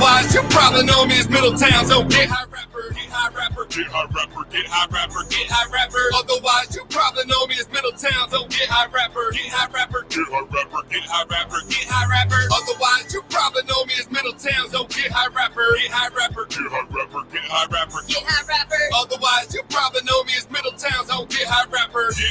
Otherwise, you probably know me as Middletown's own get high rapper. Get high rapper. Get high rapper. Get high rapper. Get high rapper. Otherwise, you probably know me as Middletown's own get high rapper. Get high rapper. Get high rapper. Get high rapper. Get high rapper. Otherwise, you probably know me as Middletown's own get high rapper. Get high rapper. Get high rapper. Get high rapper. Get high rapper. Otherwise, you probably know me as Middletown's own get high rapper. Get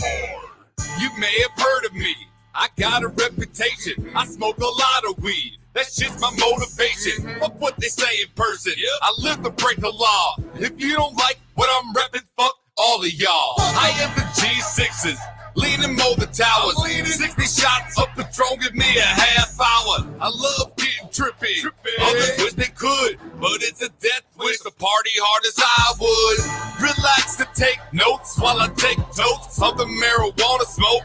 hard. You may have heard of me. I got a reputation. I smoke a lot of weed. That shit's my motivation. Fuck what they say in person. I live to break the law. If you don't like what I'm repping, fuck all of y'all. I am the G6s. Leaning more the towers. 60 shots of Patron, give me a half hour. I love getting trippy. Others wish they could, but it's a death wish to party hard as I would. Relax to take notes while I take totes of the marijuana smoke.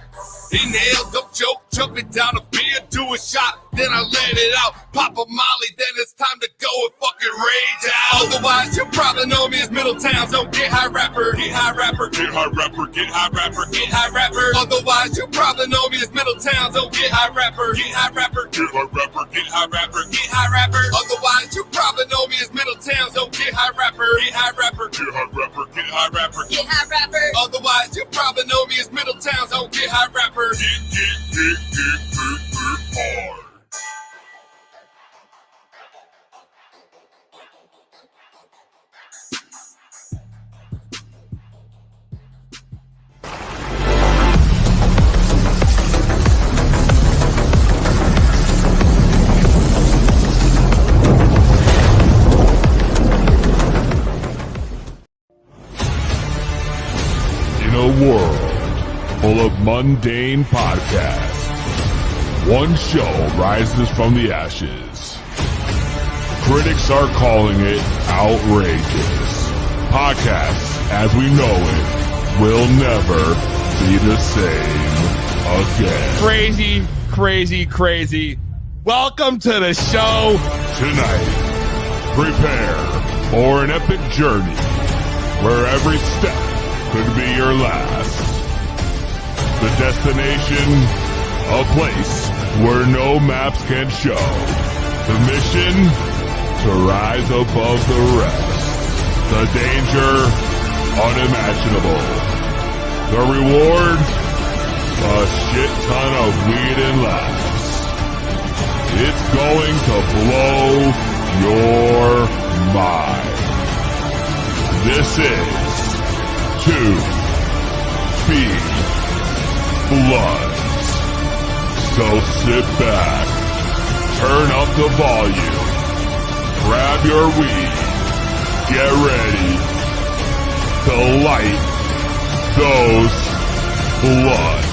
Inhale, don't choke, chug it down a beer, do a shot, then I let it out. Pop a molly, then it's time to go and fucking rage out. Otherwise, you probably know me as Middletown's own get high rapper. Get high rapper. Get high rapper. Get high rapper. Get high rapper. Otherwise, you probably know me as Middletown's own get high rapper. Get high rapper. Get high rapper. Get high rapper. Get high rapper. Otherwise, you probably know me as Middletown's own get high rapper. Get high rapper. Get high rapper. Get high rapper. Get high rapper. Otherwise, you probably know me as Middletown's own get high rapper. Get hard. In a world full of mundane podcasts, one show rises from the ashes. Critics are calling it outrageous. Podcasts, as we know it, will never be the same again. Crazy, crazy, crazy. Welcome to the show. Tonight, prepare for an epic journey where every step could be your last. The destination, a place where no maps can show. The mission, to rise above the rest. The danger, unimaginable. The reward, a shit ton of weed and laughs. It's going to blow your mind. This is 2B Bloods. So sit back, turn up the volume, grab your weed, get ready to light those bloods.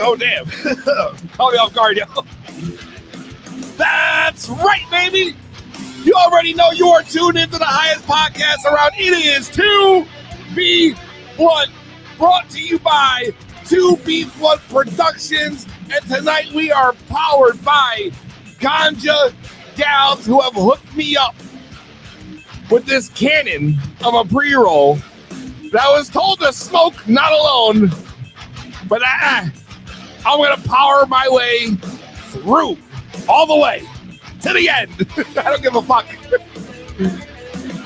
Oh, damn. Caught me off guard, yo. That's right, baby. You already know you are tuned into the highest podcast around. It is 2B Blood, brought to you by 2B Blood Productions. And tonight we are powered by GanjaGals, who have hooked me up with this cannon of a pre-roll that was told to smoke, not alone. But I'm going to power my way through, all the way, to the end. I don't give a fuck.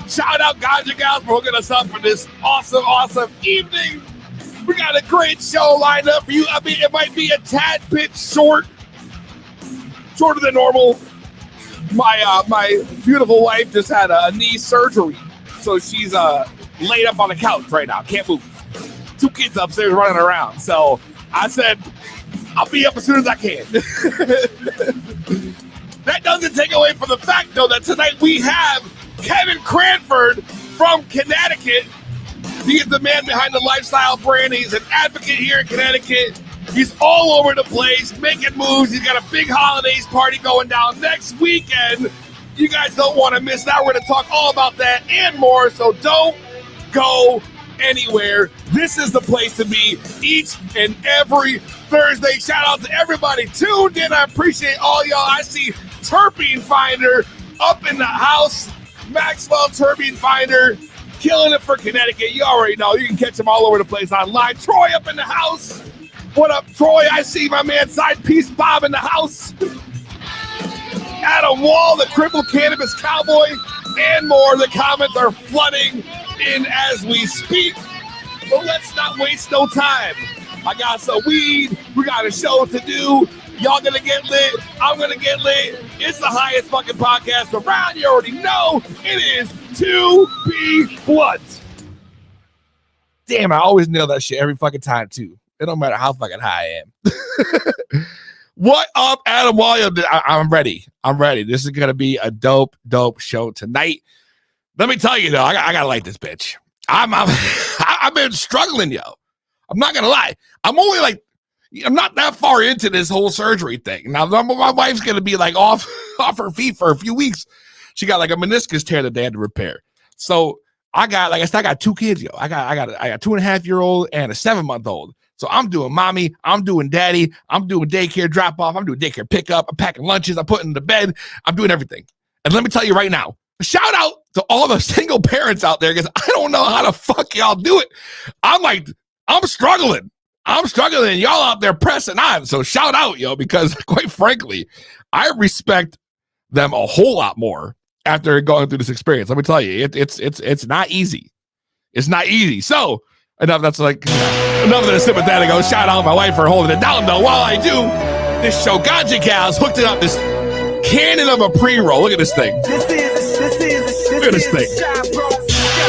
Shout out GanjaGals for hooking us up for this awesome, awesome evening. We got a great show lined up for you. I mean, it might be a tad bit shorter than normal. my beautiful wife just had a knee surgery, so she's laid up on the couch right now, can't move. 2 kids upstairs running around. So I said, I'll be up as soon as I can. That doesn't take away from the fact, though, that tonight we have Kevin Cranford from Cannacticut. He is the man behind the lifestyle brand. He's an advocate here in Connecticut. He's all over the place, making moves. He's got a big Holidaze party going down next weekend. You guys don't want to miss that. We're going to talk all about that and more, so don't go anywhere. This is the place to be each and every Thursday. Shout out to everybody tuned in. I appreciate all y'all. I see Terpene Finder up in the house. Maxwell Terpene Finder killing it for Connecticut. You already know. You can catch him all over the place online. Troy up in the house. What up, Troy? I see my man Side Piece Bob in the house. Adam Wall, the crippled cannabis cowboy, and more. The comments are flooding in as we speak. But let's not waste no time. I got some weed. We got a show to do. Y'all gonna get lit. I'm gonna get lit. It's the highest fucking podcast around. You already know it is To Be Blunt. Damn, I always nail that shit every fucking time too. It don't matter how fucking high I am. What up, Adam Wall? I'm ready. I'm ready. This is gonna be a dope show tonight. Let me tell you though, I gotta like this bitch. I've been struggling, yo. I'm not gonna lie. I'm not that far into this whole surgery thing. Now my wife's gonna be like off her feet for a few weeks. She got like a meniscus tear that they had to repair. So I got 2 kids, yo. I got a 2.5-year-old and a 7-month-old. So I'm doing mommy, I'm doing daddy, I'm doing daycare drop off, I'm doing daycare pickup, I'm packing lunches, I'm putting them to bed, I'm doing everything. And let me tell you right now, shout out to all the single parents out there, because I don't know how the fuck y'all do it. I'm struggling. And y'all out there pressing on. So shout out, yo, because quite frankly, I respect them a whole lot more after going through this experience. Let me tell you, it's not easy. It's not easy. So enough of the sympathetic. Shout out my wife for holding it down, though. While I do this show, GanjaGals hooked it up, this cannon of a pre-roll. Look at this thing. Look at this thing.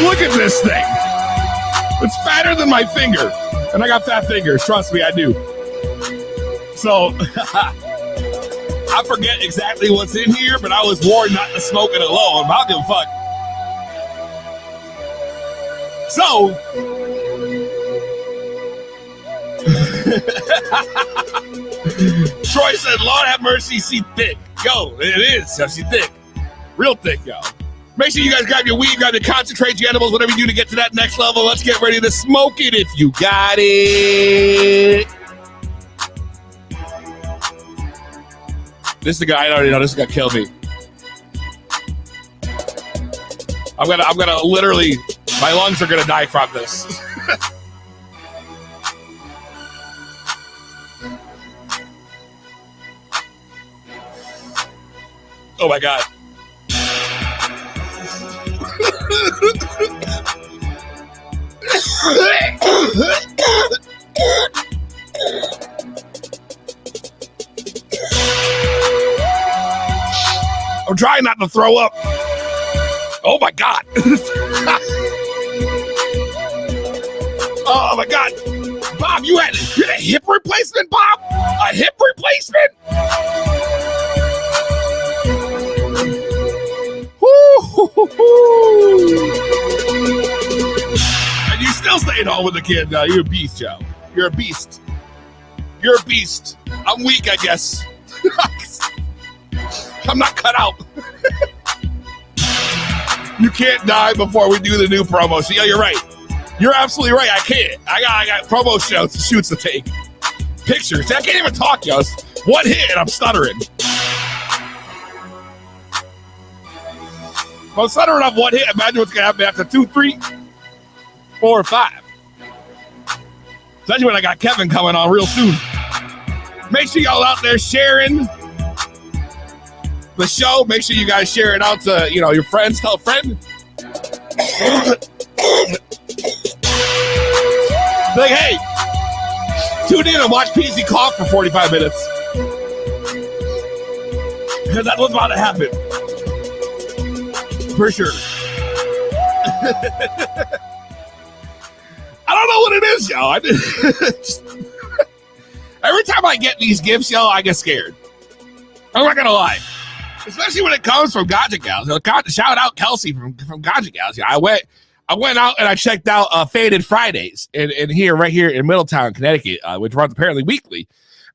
Look at this thing. It's fatter than my finger. And I got fat fingers. Trust me, I do. So, I forget exactly what's in here, but I was warned not to smoke it alone. But I don't give a fuck. So, Troy said, Lord have mercy, she thick. Yo, it is. She thick. Real thick, yo. Make sure you guys grab your weed, grab your concentrate, your edibles, whatever you do to get to that next level. Let's get ready to smoke it if you got it. This is the guy I already know. This is gonna kill me. I'm gonna literally, my lungs are gonna die from this. Oh my God. I'm trying not to throw up. Oh my God. Oh my God. Bob, you had a hip replacement, Bob? A hip replacement? And you still staying home with the kid. You're a beast, Joe. You're a beast. You're a beast. I'm weak, I guess. I'm not cut out. You can't die before we do the new promo. So, yeah, you're right. You're absolutely right. I can't. I got promo shoots to take. Pictures. I can't even talk, yo. One hit and I'm stuttering. If I'm stuttering off one hit, imagine what's going to happen after 2, 3, 4, 5. Especially when I got Kevin coming on real soon. Make sure y'all out there sharing the show. Make sure you guys share it out to, your friends. Tell a friend. Like, hey, tune in and watch PC cough for 45 minutes. because that's what's about to happen. For sure. I don't know what it is, yo. Every time I get these gifts, yo, I get scared. I'm not gonna lie. Especially when it comes from GanjaGals. Shout out Kelsey from GanjaGals. I went out and I checked out Faded Fridays in right here in Middletown, Connecticut, which runs apparently weekly.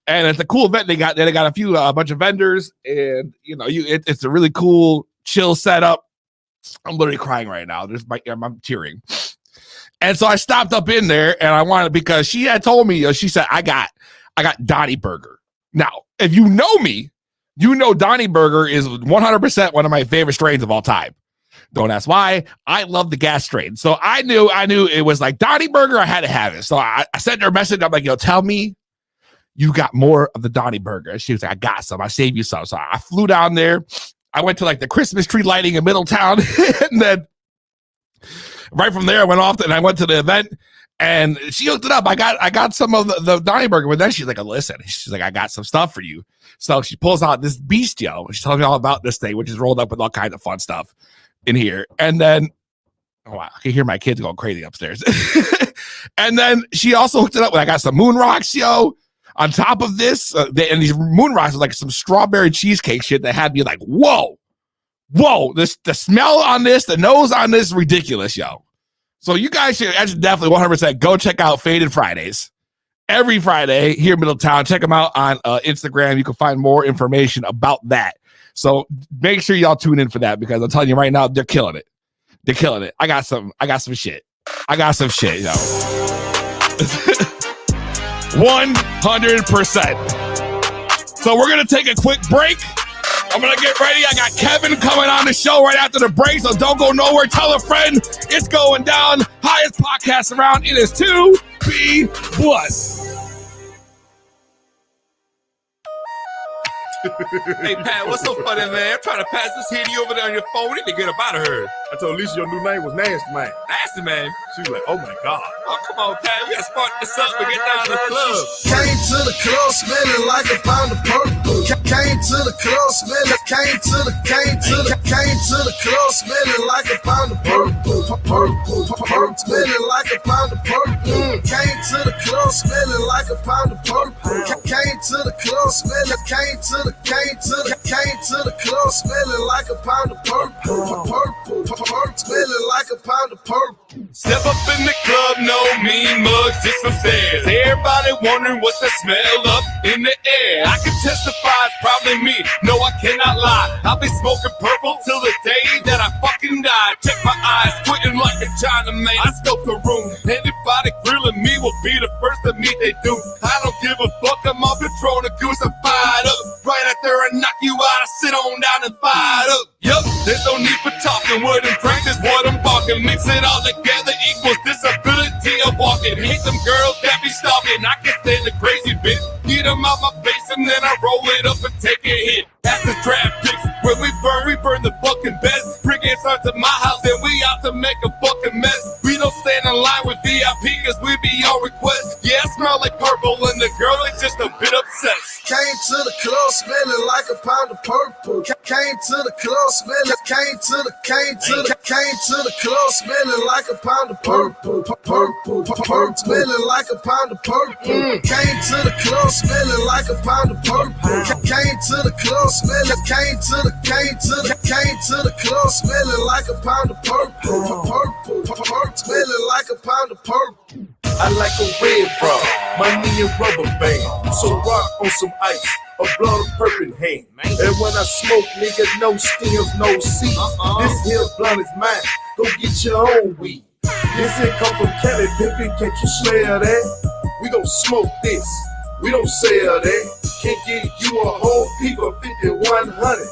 And it's a cool event they got. They got a bunch of vendors, and it's a really cool, chill setup. I'm literally crying right now. I'm tearing. And so I stopped up in there, and I wanted, because she had told me, she said, I got Donnie Burger. Now, if you know me, you know Donnie Burger is 100% one of my favorite strains of all time. Don't ask why. I love the gas strain. So I knew it was like Donnie Burger. I had to have it. So I sent her a message. I'm like, yo, tell me you got more of the Donnie Burger. And she was like, I got some. I saved you some. So I flew down there. I went to like the Christmas tree lighting in Middletown. And then right from there, I went off and I went to the event. And she hooked it up. I got some of the Donnie Burger. But then she's like, listen, she's like, I got some stuff for you. So she pulls out this beast, yo. She tells me all about this thing, which is rolled up with all kinds of fun stuff in here. And then, oh, I can hear my kids going crazy upstairs. And then she also hooked it up with, I got some moon rocks, yo. On top of this, and these moon rocks was like some strawberry cheesecake shit that had me like, whoa, the smell on this, the nose on this is ridiculous, yo. So you guys should definitely 100% go check out Faded Fridays. Every Friday here in Middletown. Check them out on Instagram. You can find more information about that. So make sure y'all tune in for that, because I'm telling you right now, they're killing it. They're killing it. I got some shit. I got some shit, yo. 100%. So we're going to take a quick break. I'm going to get ready. I got Kevin coming on the show right after the break, so don't go nowhere. Tell a friend. It's going down. Highest podcast around. It is 2B1. Hey, Pat, what's so funny, man? I'm trying to pass this hitty over there on your phone. We need to get up out of her. I told Lisa your new name was Nasty Man. Nasty Man? She was like, oh my God. Oh, come on, Pat. We gotta spark this up and get down to the club. Came to the club smelling like a pound of purple. Came to the club smelling, came to the club smelling like a pound of purple. Smelling like a pound of purple. Came to the club smelling like a pound of purple. Came to the club smelling, came to the club smelling like a pound of purple. Smelling like a pound of purple. Step up in the club, no mean mugs, just some stares. Everybody wondering what's that smell up in the air. I can testify it's probably me, no I cannot lie. I'll be smoking purple till the day that I fucking die. Check my eyes, squinting like a Chinaman. I scope the room, anybody grilling me will be the first to meet they do. I don't give a fuck, I'm on Patron and Goose, I'm fired up. Right after I knock you out, I sit on down and fire up. Yup, there's no need for talking, word and pranks is what I'm barking. Mix it all together equals disability of walking. Hate them girls that be stalking, I can stand the crazy bitch. Get them out my face and then I roll it up and take a hit. That's the trap pics. When we burn the fucking best. Bring it out to my house and we out to make a fucking mess. We don't stand in line with VIP cause we be on request. Yeah, I smell like purple and the girl is just a bit obsessed. Came to the club smelling like a pound of purple. Came to the club smelling, came to the club smelling like a pound of purple. Smelling like a pound of purple. Came to the club smelling like a pound of purple. Came to the club smelling, came to the club smelling like a pound of purple. Smelling like a pound of purple. I like a red bra, money and rubber band. So rock on some ice, a blood of purple hand. And when I smoke, nigga, no stems, no seeds. This here blunt is mine, go get your own weed. This here come from Cali, baby, can't you smell that? We gon' smoke this, we don't sell that. Can't give you a whole peep of 5100.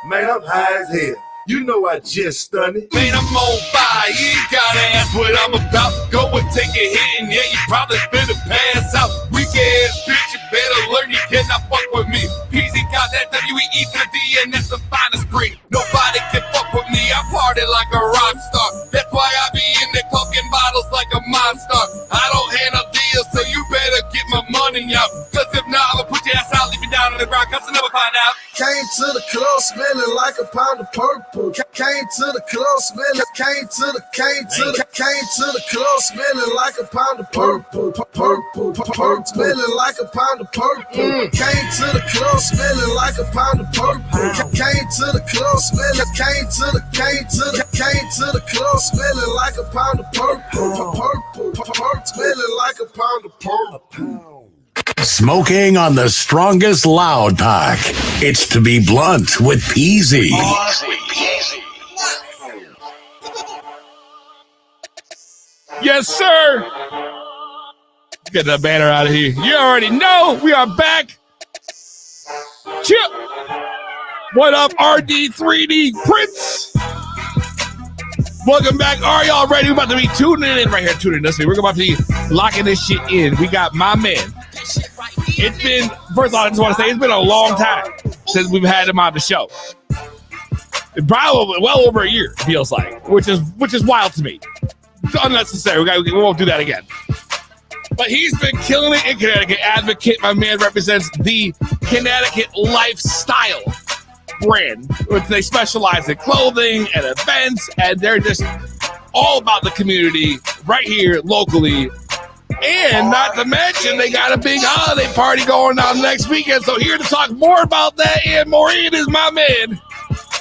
Man, I'm high as hell. You know I just stunned it. Man, I'm on fire, you ain't gotta ask what I'm about. Go and take a hit and yeah, you probably finna pass out. Weak ass bitch, you better learn you cannot fuck with me. PZ got that W-E to the D and that's the finest breed. Nobody can fuck with me, I party like a rock star. That's why I be in there coking bottles like a monster. I don't handle deals, so you better get my money out. Cause if not, I'ma put your ass out, leave you down on the ground. Cause wants to never find out. Came to the club smelling like a pound of purple. Came to the club smelling. Came to the club smelling like a pound of purple. Purple. Smelling like a pound of purple. Came to the club smelling like a pound of purple. Came to the club smelling. Came to the club smelling like a pound of purple. Purple. Smelling like a pound of purple. Smoking on the strongest loud pack. It's To Be Blunt with Peasy. Yes, sir. Get the banner out of here. You already know we are back. Chip. What up, RD3D Prince? Welcome back. Are y'all ready? We're about to be tuning in right here. Tuning in. Listen, we're about to be locking this shit in. We got my man. It's been, first of all, I just want to say it's been a long time since we've had him on the show. Probably well over a year, it feels like, which is wild to me. It's unnecessary. We won't do that again. But he's been killing it in Connecticut. Advocate, my man, represents the Cannacticut lifestyle brand, which they specialize in clothing and events, and they're just all about the community right here locally. And not to mention, they got a big holiday party going on next weekend. So here to talk more about that and more, it is my man,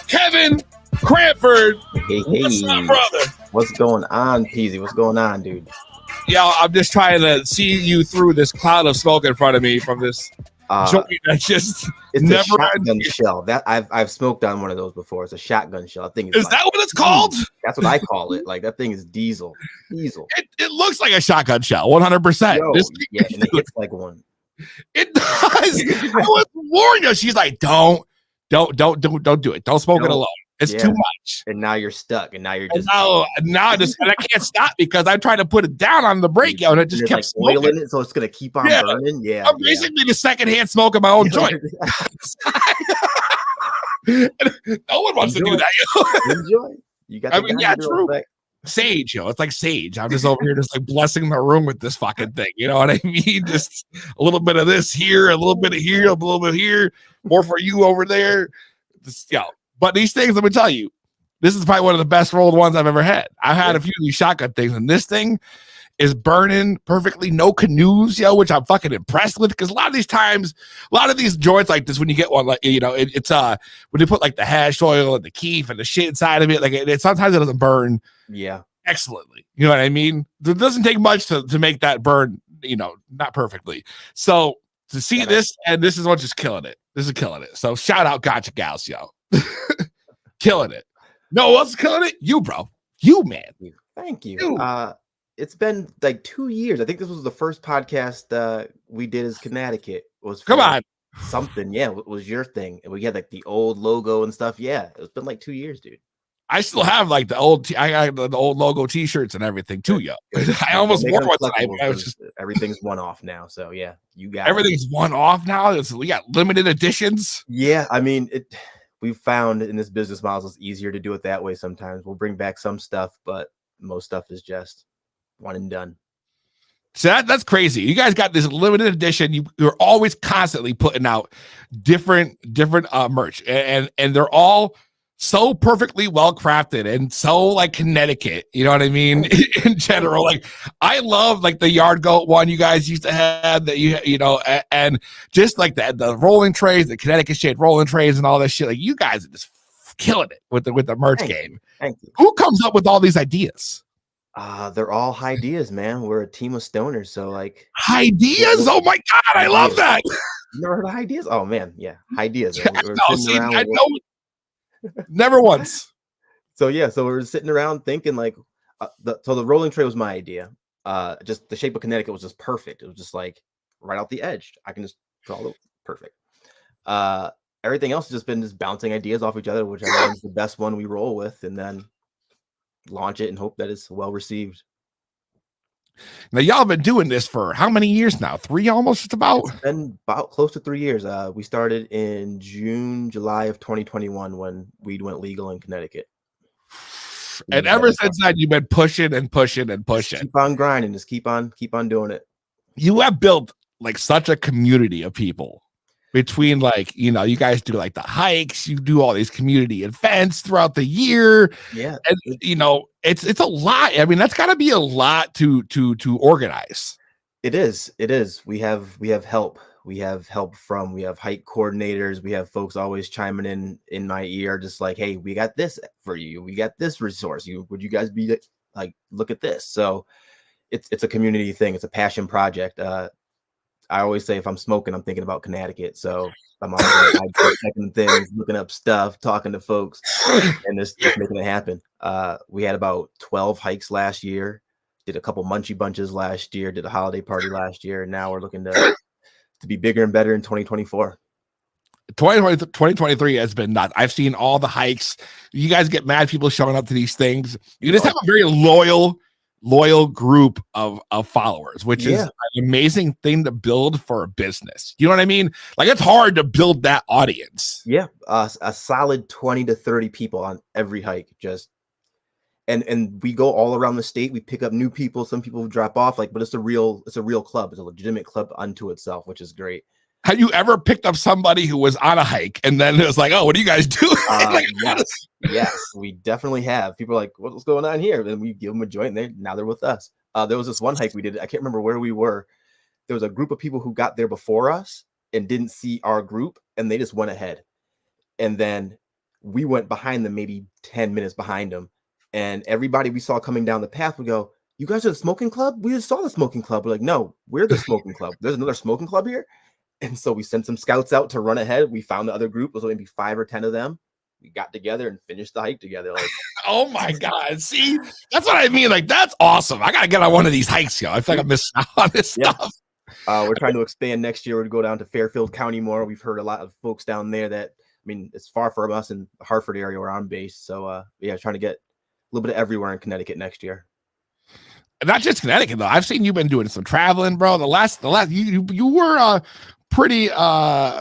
Kevin Cranford. Hey. What's up, brother? What's going on, Peasy? What's going on, dude? Yo, I'm just trying to see you through this cloud of smoke in front of me from this joint that just it's never a shotgun shell. That I've smoked on one of those before. It's a shotgun shell. I think is that what it's called? That's what I call it. Like that thing is diesel. It looks like a shotgun shell, 100%. Yeah, and it hits like one. It does. I was warning her. She's like, don't do it. Don't smoke it alone. It's too much. And now you're stuck. And now you're just and I can't stop because I'm trying to put it down on the brake, and it just kept like oil in it, so it's gonna keep on burning. Yeah, I'm basically the secondhand smoke of my own joint. No one wants to do that. Enjoy. You got. True. Sage, it's like sage. I'm just over here, just like blessing my room with this fucking thing. You know what I mean? Just a little bit of this here, a little bit of here, a little bit here, more for you over there. Just, But these things, let me tell you, this is probably one of the best rolled ones I've ever had. I've had a few of these shotgun things, and this thing is burning perfectly. No canoes, which I'm fucking impressed with. Because a lot of these joints like this, when you get one, like it's when they put like the hash oil and the keef and the shit inside of it, like it sometimes it doesn't burn. Yeah, excellently. You know what I mean? It doesn't take much to make that burn. Not perfectly. So to see this, and this is what's just killing it. This is killing it. So shout out GanjaGals, killing it. No, what's killing it? You, bro. You, man. Thank you. It's been like 2 years. I think this was the first podcast we did as Cannacticut. Come on. Something. Yeah, it was your thing. And we had like the old logo and stuff. Yeah, it's been like 2 years, dude. I still have like the old logo T-shirts and everything too, yo. I almost wore one tonight. Everything's one off now, so yeah, you got everything's one off now. We got limited editions. Yeah, I mean, we've found in this business model it's easier to do it that way. Sometimes we'll bring back some stuff, but most stuff is just one and done. So that's crazy. You guys got this limited edition. You're always constantly putting out different merch, and they're all so perfectly well crafted and so like Connecticut, you know what I mean? In general, like I love like the Yard Goat one you guys used to have that you know, and just like the rolling trays, the Connecticut shaped rolling trays and all that shit. Like you guys are just killing it with the merch game. Thank you. Who comes up with all these ideas? They're all ideas, man. We're a team of stoners, so like ideas. Oh my god, I love that. You never heard of ideas? Oh man, yeah, ideas. I know. Never once. So we're sitting around thinking like, the rolling tray was my idea. Just the shape of Connecticut was just perfect. It was just like right off the edge. I can just draw it perfect. Everything else has just been bouncing ideas off each other, whichever one's the best one we roll with, and then launch it and hope that it's well received. Now y'all have been doing this for how many years now? 3 almost, just about? It's been about close to 3 years. We started in July of 2021 when weed went legal in Connecticut. And ever since then, you've been pushing and pushing and pushing. Just keep on grinding. Just keep on doing it. You have built like such a community of people. between like, you guys do like the hikes, you do all these community events throughout the year. Yeah. And it's a lot. I mean, that's gotta be a lot to organize. It is. We have help. We have hike coordinators. We have folks always chiming in my ear, just like, hey, we got this for you. We got this resource. Would you guys be like, look at this? So it's a community thing. It's a passion project. I always say if I'm smoking, I'm thinking about Cannacticut. So I'm always checking things, looking up stuff, talking to folks, and just making it happen. We had about 12 hikes last year. Did a couple munchie bunches last year. Did a holiday party last year. And now we're looking to be bigger and better in 2024. 2023 has been nuts. I've seen all the hikes. You guys get mad people showing up to these things. You just have a very loyal group of followers, which is an amazing thing to build for a business. You know what I mean? Like, it's hard to build that audience. Yeah, a solid 20 to 30 people on every hike. And we go all around the state. We pick up new people. Some people drop off, but it's a real club. It's a legitimate club unto itself, which is great. Have you ever picked up somebody who was on a hike and then it was like, oh, what do you guys do? Yes, we definitely have. People are like, what's going on here? Then we give them a joint and now they're with us. There was this one hike we did. I can't remember where we were. There was a group of people who got there before us and didn't see our group, and they just went ahead. And then we went behind them, maybe 10 minutes behind them. And everybody we saw coming down the path would go, you guys are the smoking club? We just saw the smoking club. We're like, no, we're the smoking club. There's another smoking club here. And so we sent some scouts out to run ahead. We found the other group. It was maybe 5 or 10 of them. We got together and finished the hike together. Like, oh my God. See, that's what I mean. Like, that's awesome. I got to get on one of these hikes, yo. I feel like I'm missing out on this stuff. We're trying to expand next year. We're to go down to Fairfield County more. We've heard a lot of folks down there that, it's far from us in the Hartford area where I'm based. So, trying to get a little bit of everywhere in Connecticut next year. Not just Connecticut, though. I've seen you've been doing some traveling, bro. The last you were pretty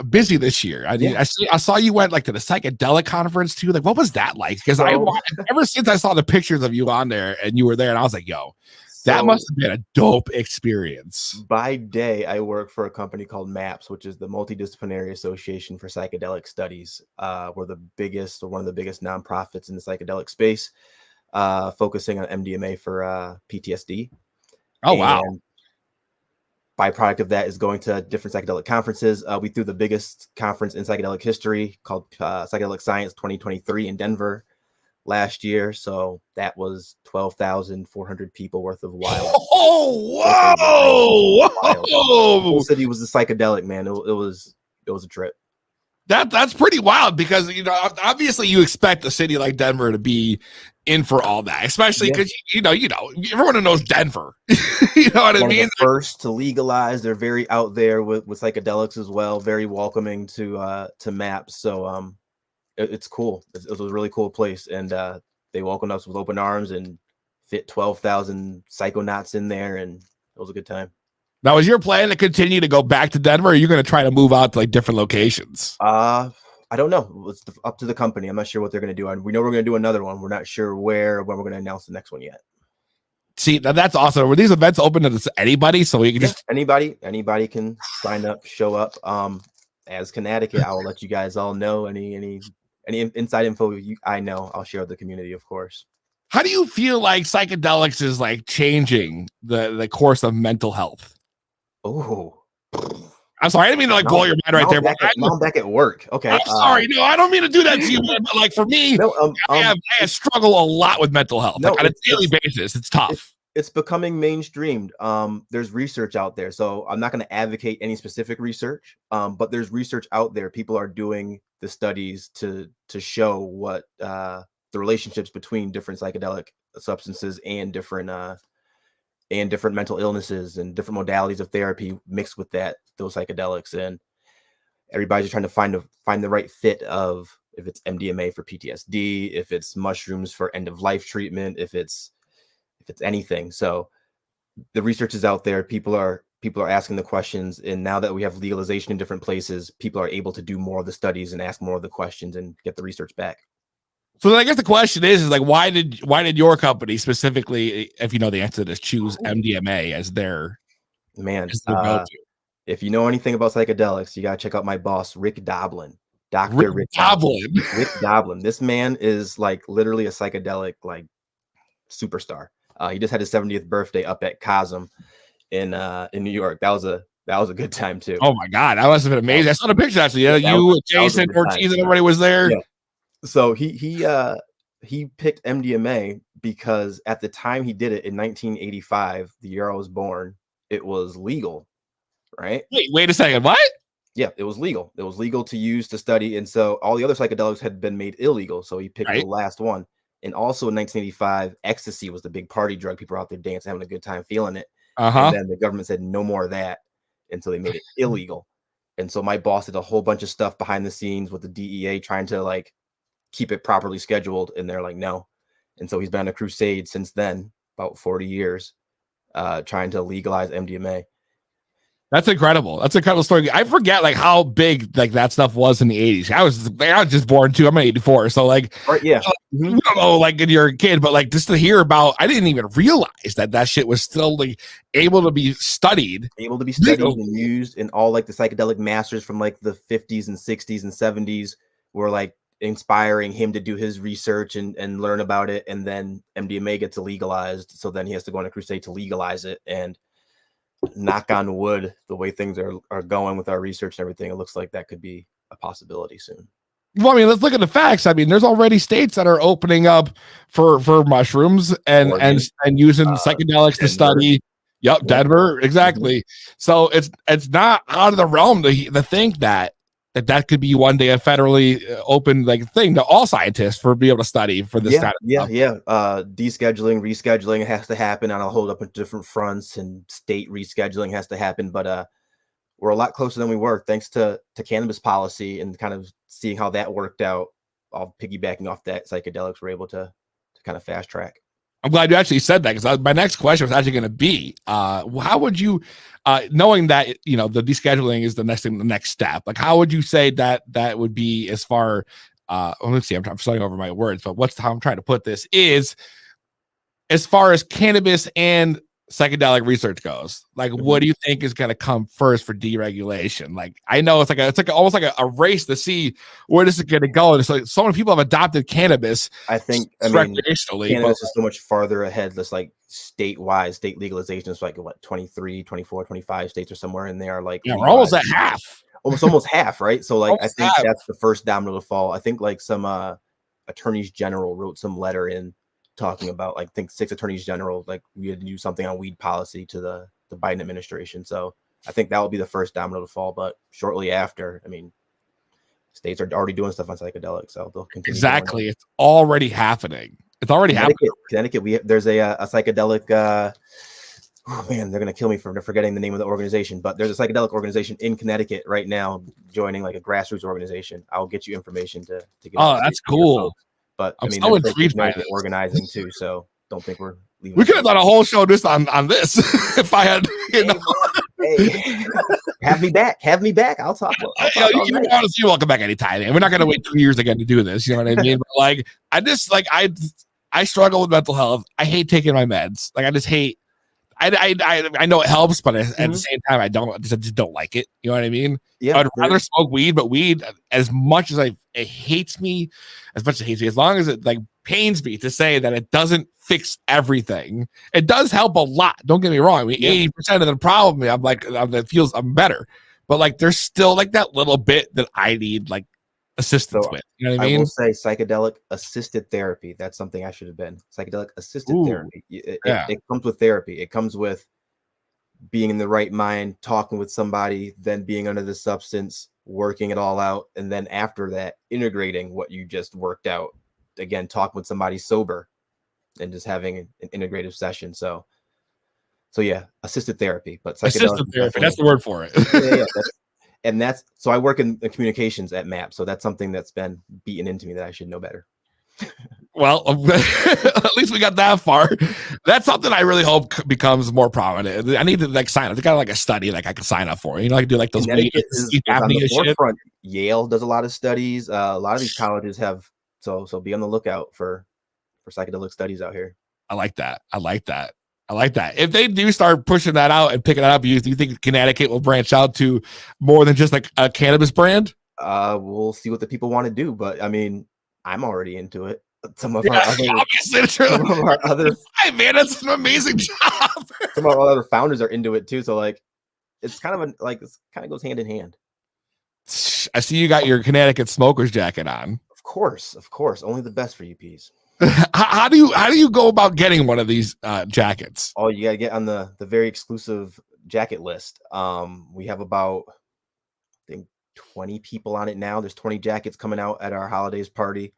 busy this year. I saw you went like to the psychedelic conference too. Like, what was that like? Because ever since I saw the pictures of you on there and you were there, and I was like, yo, that must have been a dope experience. By day, I work for a company called MAPS, which is the Multidisciplinary Association for Psychedelic Studies. We're the biggest, or one of the biggest nonprofits in the psychedelic space, focusing on MDMA for PTSD. Oh, wow. Byproduct of that is going to different psychedelic conferences. We threw the biggest conference in psychedelic history called Psychedelic Science 2023 in Denver last year. So that was 12,400 people worth of wild. Oh, whoa! The whole city was a psychedelic, man. It was a trip. That's pretty wild because, obviously you expect a city like Denver to be in for all that, especially because, everyone knows Denver. You know what I mean? First to legalize. They're very out there with psychedelics as well. Very welcoming to MAPS. So it's cool. It was a really cool place. And they welcomed us with open arms and fit 12,000 psychonauts in there. And it was a good time. Now, is your plan to continue to go back to Denver, or are you going to try to move out to like different locations? I don't know. It's up to the company. I'm not sure what they're going to do. We know we're going to do another one. We're not sure when we're going to announce the next one yet. See, that's awesome. Were these events open to anybody? So we can just anybody can sign up, show up. As Cannacticut, I will let you guys all know any inside info I know. I'll share with the community, of course. How do you feel like psychedelics is like changing the course of mental health? Oh, I'm sorry. I didn't mean to blow your mind right there. I'm back at work. Okay. I'm sorry. No, I don't mean to do that to you. But like for me, I struggle a lot with mental health. On a daily basis. It's tough. It's becoming mainstreamed. There's research out there. So I'm not going to advocate any specific research. But there's research out there. People are doing the studies to show what the relationships between different psychedelic substances and different mental illnesses and different modalities of therapy mixed with those psychedelics. And everybody's trying to find the right fit of if it's MDMA for PTSD, if it's mushrooms for end of life treatment, if it's anything. So the research is out there. People are asking the questions. And now that we have legalization in different places, people are able to do more of the studies and ask more of the questions and get the research back. So then I guess the question is like, why did your company specifically, if you know the answer to this, choose MDMA as their go-to? If you know anything about psychedelics, you gotta check out my boss, Rick Doblin. Dr. Rick Doblin. Rick Doblin. This man is like literally a psychedelic like superstar. He just had his 70th birthday up at Cosm in New York. That was a good time too. Oh my God, that must have been amazing. I saw the picture actually. Yeah, you, Jason, Ortiz, and everybody was there. Yeah. So he picked MDMA because at the time he did it in 1985, the year I was born, it was legal, right? Wait a second. What? Yeah, it was legal. It was legal to use to study, and so all the other psychedelics had been made illegal. So he picked the last one. And also in 1985, ecstasy was the big party drug. People were out there dancing, having a good time, feeling it. And then the government said no more of that until they made it illegal. And so my boss did a whole bunch of stuff behind the scenes with the DEA trying to like keep it properly scheduled, and they're like no. And so he's been on a crusade since then, about 40 years, trying to legalize MDMA. That's incredible. That's an incredible story. I forget like how big like that stuff was in the 80s. I was just born too. I'm an 84. So like, yeah. I don't know, like when you're a kid, but like just to hear about, I didn't even realize that shit was still like able to be studied. And used in all like the psychedelic masters from like the 50s and 60s and 70s were like inspiring him to do his research and learn about it. And then MDMA gets legalized. So then he has to go on a crusade to legalize it. And knock on wood, the way things are going with our research and everything, it looks like that could be a possibility soon. Well, I mean, let's look at the facts. I mean, there's already states that are opening up for mushrooms and using psychedelics to study. Yep, Denver, exactly. So it's not out of the realm to think that could be one day a federally open like thing to all scientists for be able to study for this kind of stuff. Descheduling, rescheduling has to happen on a whole up of different fronts, and state rescheduling has to happen. But we're a lot closer than we were thanks to cannabis policy and kind of seeing how that worked out. All piggybacking off that, psychedelics were able to kind of fast track. I'm glad you actually said that, because my next question was actually going to be, how would you, knowing that, you know, the descheduling is the next step, like how would you say that would be as far, let's see, I'm starting over my words, but how I'm trying to put this is, as far as cannabis and psychedelic research goes, like what do you think is going to come first for deregulation? Like I know it's almost like a race to see where this is going to go, and it's like so many people have adopted cannabis. I think recreationally, cannabis is so much farther ahead. That's like statewide, state legalization is like what 23, 24, 25 states or somewhere in there. Like we're almost at half, almost half, right? So like almost I think half. that's the first domino to fall. I think like some attorneys general wrote some letter in talking about, like, I think 6 attorneys general, like we had to do something on weed policy to the Biden administration. So I think that will be the first domino to fall. But shortly after, I mean, states are already doing stuff on psychedelics, so they'll continue. Exactly, it's already happening. It's already happening. Connecticut, there's a psychedelic. Oh man, they're gonna kill me for forgetting the name of the organization. But there's a psychedelic organization in Connecticut right now, joining like a grassroots organization. I'll get you information to get. Oh, that's cool. But I'm so intrigued by this. Organizing too, so don't think we're leaving. We could have done a whole show just on this if I had, you know. Hey, have me back. I'll talk. You're welcome back anytime. And we're not going to wait 2 years again to do this. You know what I mean? But like, I struggle with mental health. I hate taking my meds. Like, I just hate. I know it helps, but at the same time, I just don't like it. You know what I mean? Yeah. I'd rather smoke weed, but weed, as much as it hates me, as long as it like pains me to say that it doesn't fix everything, it does help a lot. Don't get me wrong. I mean, 80% of the problem, I'm like, I'm better, but like, there's still like that little bit that I need like assistance with. You know what I mean? I will say psychedelic assisted therapy. That's something I should have been. Psychedelic assisted therapy. It comes with therapy. It comes with being in the right mind, talking with somebody, then being under the substance, working it all out, and then after that, integrating what you just worked out. Again, talking with somebody sober and just having an integrative session. So yeah, assisted therapy. But assisted therapy, that's the word for it. And so I work in communications at MAP. So that's something that's been beaten into me that I should know better. Well, at least we got that far. That's something I really hope becomes more prominent. I need to like sign up. It's kind of like a study like I can sign up for. You know, I can do like those. Is on the forefront. Yale does a lot of studies. A lot of these colleges have. So be on the lookout for psychedelic studies out here. I like that. I like that. If they do start pushing that out and picking it up, do you think Cannacticut will branch out to more than just like a cannabis brand? We'll see what the people want to do, but I mean, I'm already into it. Some of our other hey man, that's an amazing job. Some of our other founders are into it too, so like it's kind of goes hand in hand. I see you got your Cannacticut smoker's jacket on. Of course, only the best for you, P's. How do you go about getting one of these jackets? Oh, you gotta get on the very exclusive jacket list. We have about, I think, 20 people on it now. There's 20 jackets coming out at our Holidaze party.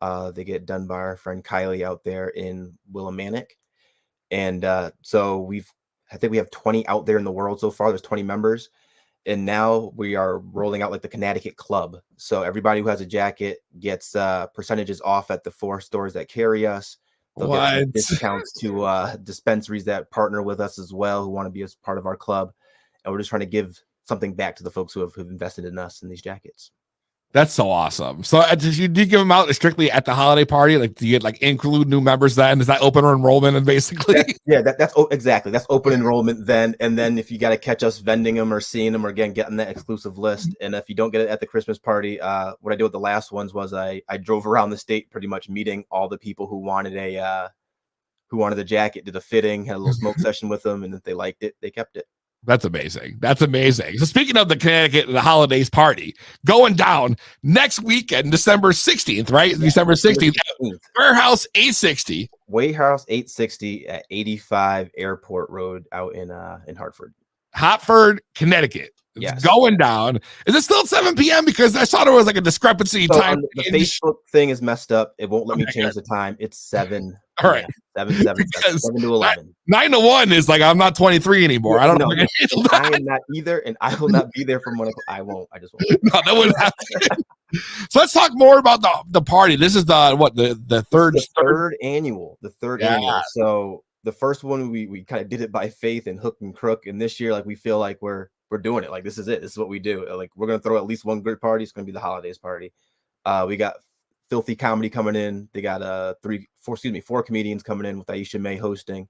They get done by our friend Kylie out there in Willimantic. And so I think we have 20 out there in the world so far. There's 20 members. And now we are rolling out like the Cannacticut Club. So everybody who has a jacket gets percentages off at the 4 stores that carry us. They'll get some discounts to dispensaries that partner with us as well, who want to be as part of our club. And we're just trying to give something back to the folks who have invested in us in these jackets. That's so awesome. So do you give them out strictly at the holiday party? Like, do you get like include new members then? Is that open enrollment and basically? That's exactly. That's open enrollment then. And then if you got to catch us vending them or seeing them or again, getting that exclusive list. And if you don't get it at the Christmas party, what I did with the last ones was I drove around the state pretty much meeting all the people who wanted the jacket, did a fitting, had a little smoke session with them. And if they liked it, they kept it. That's amazing. That's amazing. So speaking of the Cannacticut and the Holidaze party going down next weekend, December 16th, right? Yeah, December 16th. Warehouse 860. Warehouse 860 at 85 Airport Road out in Hartford. Connecticut. It's yes. Going down. Is it still at 7 p.m.? Because I saw there was like a discrepancy time. The Facebook thing is messed up. It won't let me change the time. It's 7. All right. 7 to 11. 9 to 1 is like, I'm not 23 anymore. I don't know. I am not either, and I will not be there from 1 o'clock. I won't. I just won't. No, that wouldn't happen. So let's talk more about the party. This is the third annual. The third annual. So the first one we kind of did it by faith and hook and crook, and this year like we feel like we're doing it. Like this is it. This is what we do. Like we're gonna throw at least one good party. It's gonna be the Holidaze party. We got Filthy Comedy coming in. They got 4 comedians coming in with Aisha May hosting.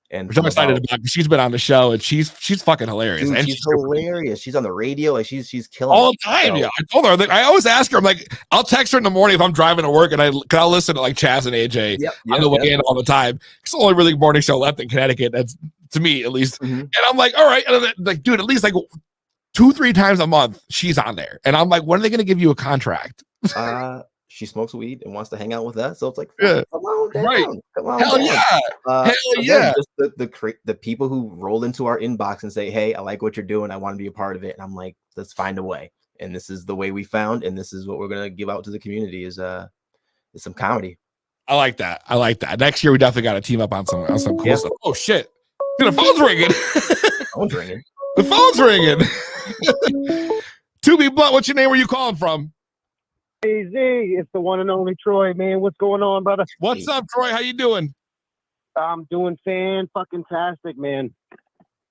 And I'm excited about it. She's been on the show and she's fucking hilarious. Dude, and she's hilarious. She's on the radio. Like she's killing all the time. Yeah, I told her. I always ask her. I'm like, I'll text her in the morning if I'm driving to work, and I'll listen to like Chaz and AJ on the way in all the time. It's the only really morning show left in Connecticut. That's to me at least. Mm-hmm. And I'm like, all right, and then, like, dude, at least like 2-3 times a month she's on there, and I'm like, when are they going to give you a contract? She smokes weed and wants to hang out with us, so it's like, yeah, come on down. Right. Come on, hell down. Yeah, hell yeah. Just the people who roll into our inbox and say, hey, I like what you're doing, I want to be a part of it, and I'm like, let's find a way. And this is the way we found, and this is what we're gonna give out to the community is some comedy. I like that. Next year we definitely got to team up on some cool stuff. Oh shit, dude, the phone's ringing. The phone's ringing. To be blunt, what's your name? Where you calling from? AZ, it's the one and only Troy, man. What's going on, brother? What's up, Troy? How you doing? I'm doing fan-fucking-tastic, man.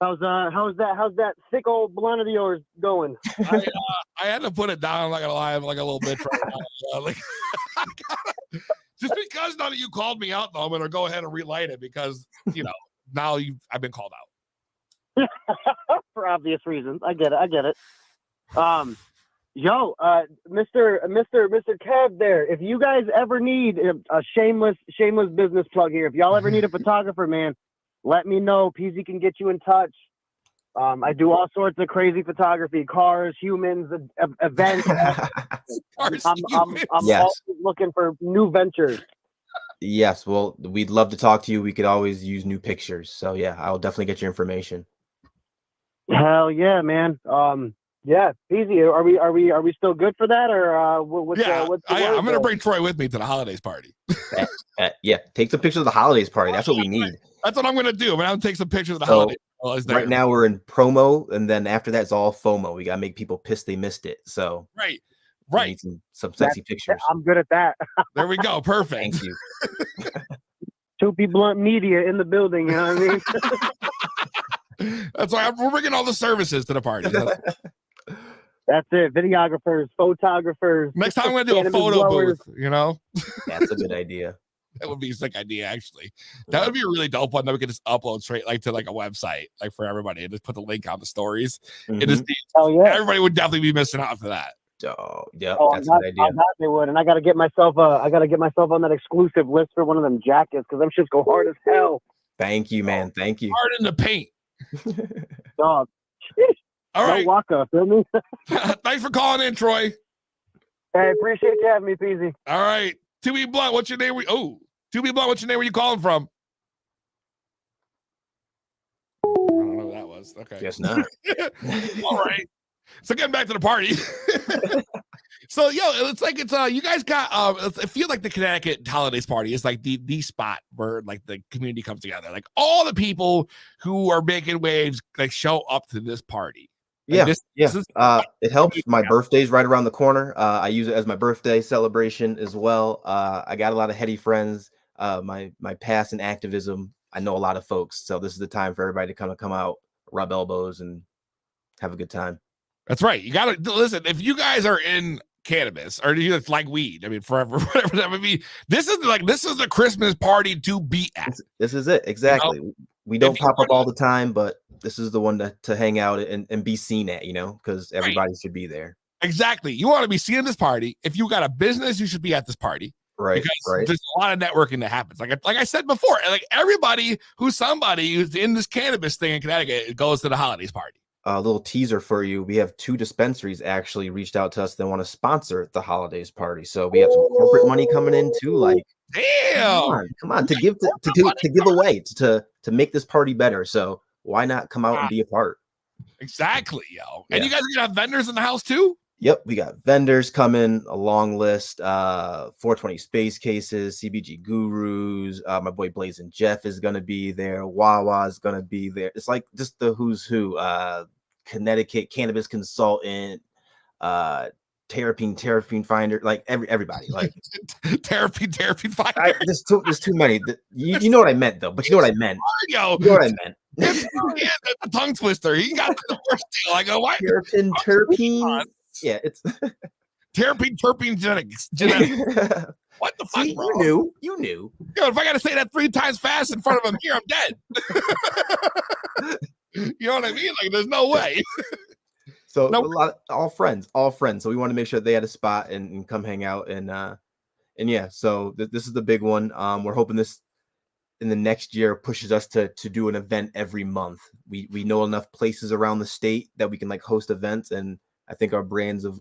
How's that thick old blunt of yours going? I had to put it down. I'm not gonna lie, I'm like a little bit right now. Just because none of you called me out, though, I'm gonna go ahead and relight it because now I've been called out for obvious reasons. I get it. Mr. Kev there, if you guys ever need a shameless business plug here, if y'all ever need a photographer, man, let me know. PZ can get you in touch. I do all sorts of crazy photography, cars, humans, events. I'm always looking for new ventures. Yes, well, we'd love to talk to you. We could always use new pictures. So yeah, I'll definitely get your information. Hell yeah, man. Yeah, easy. Are we still good for that, or what's I'm gonna bring Troy with me to the Holidaze party. Yeah, take some pictures of the Holidaze party. That's what we need. That's what I'm gonna do. I'm gonna take some pictures of the Holidaze. Right now we're in promo, and then after that's all FOMO. We gotta make people pissed they missed it. So right. Need some sexy pictures. I'm good at that. There we go. Perfect. Thank you. 2P Blunt Media in the building. You know what I mean? That's why we're bringing all the services to the party. That's it. Videographers, photographers. Next time I'm going to do a photo booth, That's a good idea. That would be a sick idea, actually. That would be a really dope one that we could just upload straight like to like a website, like for everybody, and just put the link on the stories. And just everybody would definitely be missing out for that. Oh, yeah, that's a good idea. They would, and I gotta get myself on that exclusive list for one of them jackets because them shits go hard as hell. Thank you, man. Thank you. Hard in the paint. Dog. All right. No waka, feel me? Thanks for calling in, Troy. Hey, appreciate you having me, Peasy. All right. To be blunt, what's your name? To be blunt, what's your name? Where you calling from? I don't know who that was. Okay. Guess not. All right. So getting back to the party. So it's like you guys got I feel like the Connecticut Holidaze party is like the spot where like the community comes together. Like all the people who are making waves like show up to this party. Like It helps. My birthday's right around the corner. I use it as my birthday celebration as well. I got a lot of heady friends. My past in activism, I know a lot of folks. So this is the time for everybody to come out, rub elbows, and have a good time. That's right. You gotta listen. If you guys are in cannabis or you just like weed, I mean, forever, whatever that would be. This is the Christmas party to be at. This is it exactly. You know? We don't pop up all the time, but this is the one to hang out and be seen at, because everybody should be there. Exactly. You want to be seen at this party. If you got a business, you should be at this party. Right. Because there's a lot of networking that happens. Like I said before, like everybody who's in this cannabis thing in Connecticut goes to the Holidaze party. A little teaser for you. We have 2 dispensaries actually reached out to us that want to sponsor the Holidaze party. So we have some corporate money coming in too. Like, damn, come on, to give away to make this party better. So why not come out and be a part? Exactly, yo. And you guys are gonna have vendors in the house too? Yep, we got vendors coming, a long list. 420 space cases, CBG gurus. My boy Blazing Jeff is gonna be there. Wawa is gonna be there. It's like just the who's who. Connecticut cannabis consultant, terrapin finder, like everybody, like terrapin finder. There's too many. You know what I meant though, but you know what I meant. Yo, you know what I meant. The tongue twister. He got the worst deal. I go, why? Terrapin. Yeah, it's terpene genetics. What the fuck, bro? You knew. Yo, if I gotta say that 3 times fast in front of him here, I'm dead. You know what I mean? Like, there's no way. So all friends. So we want to make sure they had a spot and come hang out and yeah. So this is the big one. We're hoping this in the next year pushes us to do an event every month. We know enough places around the state that we can like host events, and I think our brand's of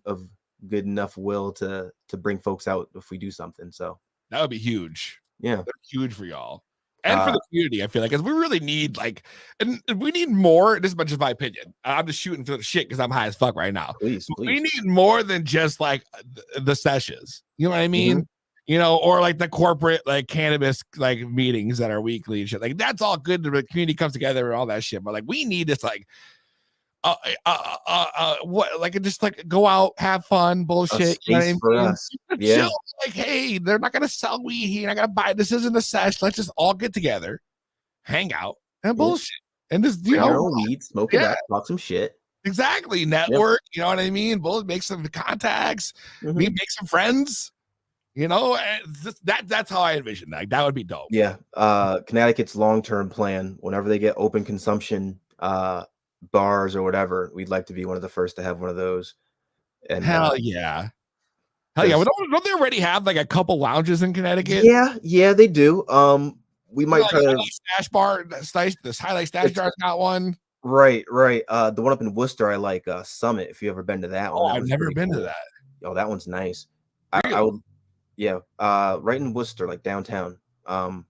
good enough will to bring folks out if we do something. So that would be huge. Yeah, that's huge for y'all. And for the community, I feel like, because we really need and we need more. This is much of my opinion. I'm just shooting for the shit because I'm high as fuck right now. Please. We need more than just like the sessions. You know what I mean? Mm-hmm. Or like the corporate like cannabis like meetings that are weekly and shit. Like that's all good. The community comes together and all that shit. But like we need this like what like just like go out, have fun, bullshit. You know what I mean? For us. Yeah. Chill, like, hey, they're not gonna sell weed here. I gotta buy. This isn't a sesh. Let's just all get together, hang out, and bullshit, and just weed, smoke it up, talk some shit. Exactly, network. Yep. You know what I mean? Make some contacts, make some friends. That's how I envision that. That would be dope. Yeah. Connecticut's long-term plan. Whenever they get open consumption bars or whatever, we'd like to be one of the first to have one of those. And hell yeah. Well, don't they already have like a couple lounges in Connecticut? Yeah, they do. We might try to stash bar. This Highlight Stash Jar's got one. Right. The one up in Worcester, I like Summit. If you ever been to that one, I've never been to that. Oh, that one's nice. Really? I would. Yeah, right in Worcester, like downtown. But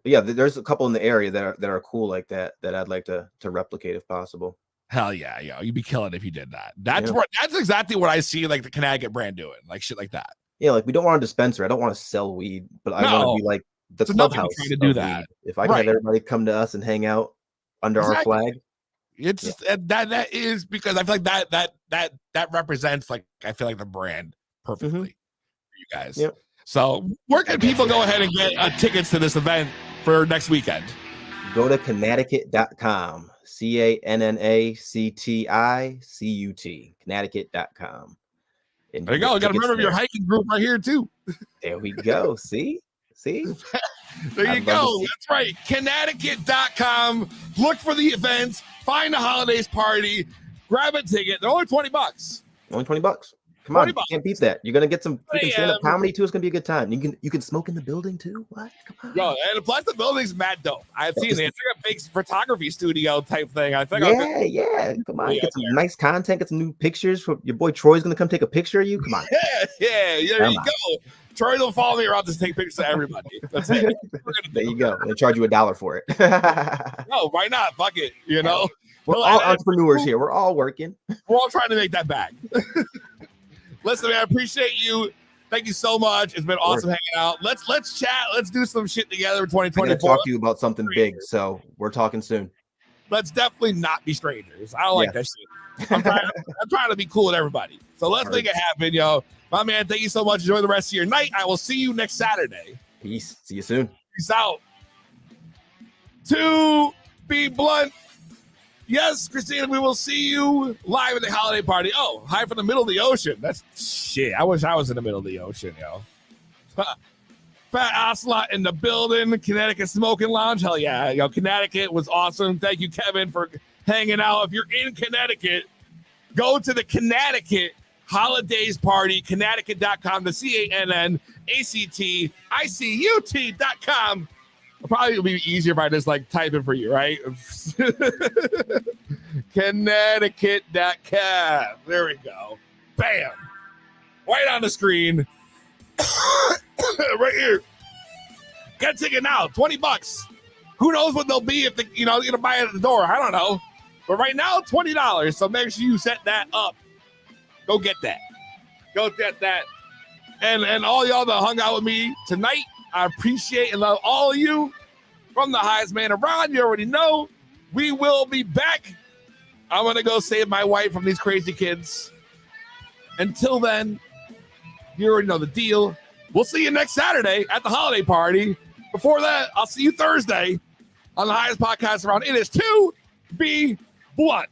yeah, there's a couple in the area that are cool like that I'd like to replicate if possible. Hell yeah, yo, you'd be killing if you did that. That's exactly what I see like the Connecticut brand doing, like shit like that. Yeah, like we don't want a dispensary. I don't want to sell weed, but I want to be like the clubhouse trying to do that. Weed. If I can have everybody come to us and hang out under our flag. It's that is because I feel like that represents like I feel like the brand perfectly for you guys. Yep. So where can people go ahead and get tickets to this event for next weekend? Go to Cannacticut.com. Cannacticut. Cannacticut.com. There you go. You got a member of your hiking group right here too. There we go. See? See? There you go. That's right. Cannacticut.com. Look for the events. Find a Holidaze party. Grab a ticket. They're only $20. Only $20. Come on, you can't beat that. You're gonna get some freaking stand-up comedy too. It's gonna be a good time. You can smoke in the building too. What? Come on. Yo, and plus the building's mad dope. I've seen it. It's like a big photography studio type thing. I think. Yeah. Come on, get some nice content. Get some new pictures. For your boy Troy's gonna come take a picture of you. Come on. Yeah. There you go. Troy will follow me around to take pictures of everybody. That's it. There you go. They'll charge you $1 for it. No, why not? Fuck it. You know, we're all entrepreneurs here. We're all working. We're all trying to make that back. Listen, man, I appreciate you. Thank you so much. It's been awesome hanging out. Let's chat. Let's do some shit together in 2024. I'm gonna talk to you about something big, so we're talking soon. Let's definitely not be strangers. I don't like that shit. I'm trying to be cool with everybody. So let's make it happen, yo. My man, thank you so much. Enjoy the rest of your night. I will see you next Saturday. Peace. See you soon. Peace out. To be blunt, yes, Christina, we will see you live at the holiday party. Oh, hi from the middle of the ocean. That's shit. I wish I was in the middle of the ocean, yo. Fat Ocelot in the building. Connecticut Smoking Lounge. Hell yeah. Yo, Connecticut was awesome. Thank you, Kevin, for hanging out. If you're in Connecticut, go to the Cannacticut Holidaze Party, Cannacticut.com, the CANNACTICUT.com. Probably it'll be easier if I just like type it for you, right? Cannacticut.com. There we go. Bam. Right on the screen. Right here. Get a ticket now. $20. Who knows what they'll be if you're gonna buy it at the door. I don't know. But right now, $20. So make sure you set that up. Go get that. Go get that. And all y'all that hung out with me tonight, I appreciate and love all of you. From the highest man around, you already know. We will be back. I'm going to go save my wife from these crazy kids. Until then, you already know the deal. We'll see you next Saturday at the holiday party. Before that, I'll see you Thursday on the highest podcast around. It is To Be Blunt.